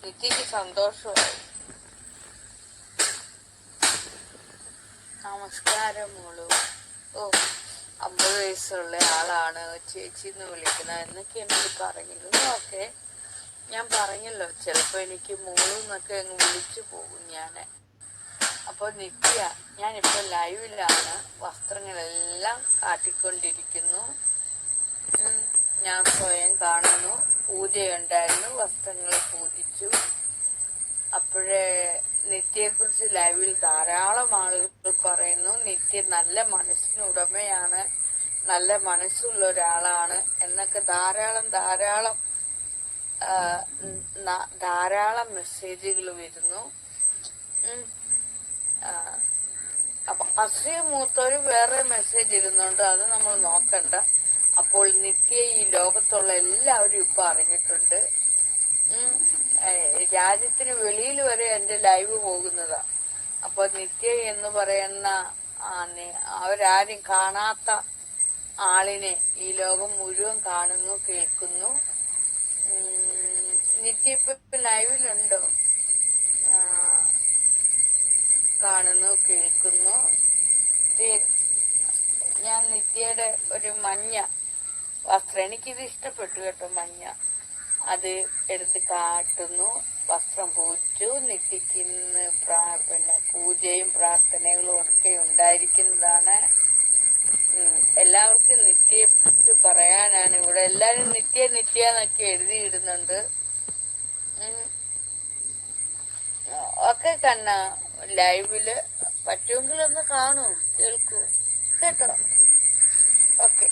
നിത്യക്ക് സന്തോഷമായി. നമസ്കാരം മോളു. ഓ, 50 വയസ്സുള്ള ആളാണ് ചേച്ചി എന്ന് വിളിക്കുന്നത് എന്നൊക്കെ എന്നോട് പറഞ്ഞിരുന്നു. ഓക്കെ, ഞാൻ പറഞ്ഞല്ലോ ചിലപ്പോ എനിക്ക് മോളു എന്നൊക്കെ അങ്ങ് വിളിച്ചു പോകും ഞാൻ. അപ്പൊ നിത്യ, ഞാനിപ്പോ ലൈവിലാണ്. വസ്ത്രങ്ങളെല്ലാം കാട്ടിക്കൊണ്ടിരിക്കുന്നു. ഞാൻ സ്വയം കാണുന്നു. പൂജയുണ്ടായിരുന്നു, വസ്ത്രങ്ങൾ പൂജിച്ചു. അപ്പോഴേ നിത്യയെക്കുറിച്ച് ലൈവിൽ ധാരാളം ആളുകൾ പറയുന്നു നിത്യ നല്ല മനസ്സിനുടമയാണ്, നല്ല മനസ്സുള്ള ഒരാളാണ് എന്നൊക്കെ ധാരാളം മെസ്സേജുകൾ വരുന്നു. അപ്പൊ അസൂയ മൂത്തൊരു വേറെ മെസ്സേജ് ഇരുന്നുണ്ട്, അത് നമ്മൾ നോക്കണ്ട. അപ്പോൾ നിത്യ ഈ ലോകത്തുള്ള എല്ലാവരും ഇപ്പൊ അറിഞ്ഞിട്ടുണ്ട്. രാജ്യത്തിന് വെളിയിൽ വരെ എന്റെ ലൈവ് പോകുന്നതാ. അപ്പൊ നിത്യ എന്ന് പറയുന്ന അവരാരും കാണാത്ത ആളിനെ ഈ ലോകം മുഴുവൻ കാണുന്നു, കേൾക്കുന്നു. നിത്യ ഇപ്പൊ ലൈവിലുണ്ടോ? കാണുന്നു, കേൾക്കുന്നു. ഞാൻ നിത്യയുടെ ഒരു മഞ്ഞ വസ്ത്രം, എനിക്കിത് ഇഷ്ടപ്പെട്ടു കേട്ടോ, മഞ്ഞ, അത് എടുത്ത് കാട്ടുന്നു. വസ്ത്രം പൂജിച്ചു. നിത്യക്ക് ഇന്ന് പിന്നെ പൂജയും പ്രാർത്ഥനകളും ഒക്കെ ഉണ്ടായിരിക്കുന്നതാണ്. എല്ലാവർക്കും നിത്യയെ കുറിച്ച് പറയാനാണ് ഇവിടെ. എല്ലാരും നിത്യ എന്നൊക്കെ എഴുതിയിടുന്നുണ്ട്. ഒക്കെ കണ്ണ ലൈവില് പറ്റുമെങ്കിൽ ഒന്ന് കാണൂ, കേൾക്കൂ കേട്ടോ. ഓക്കെ.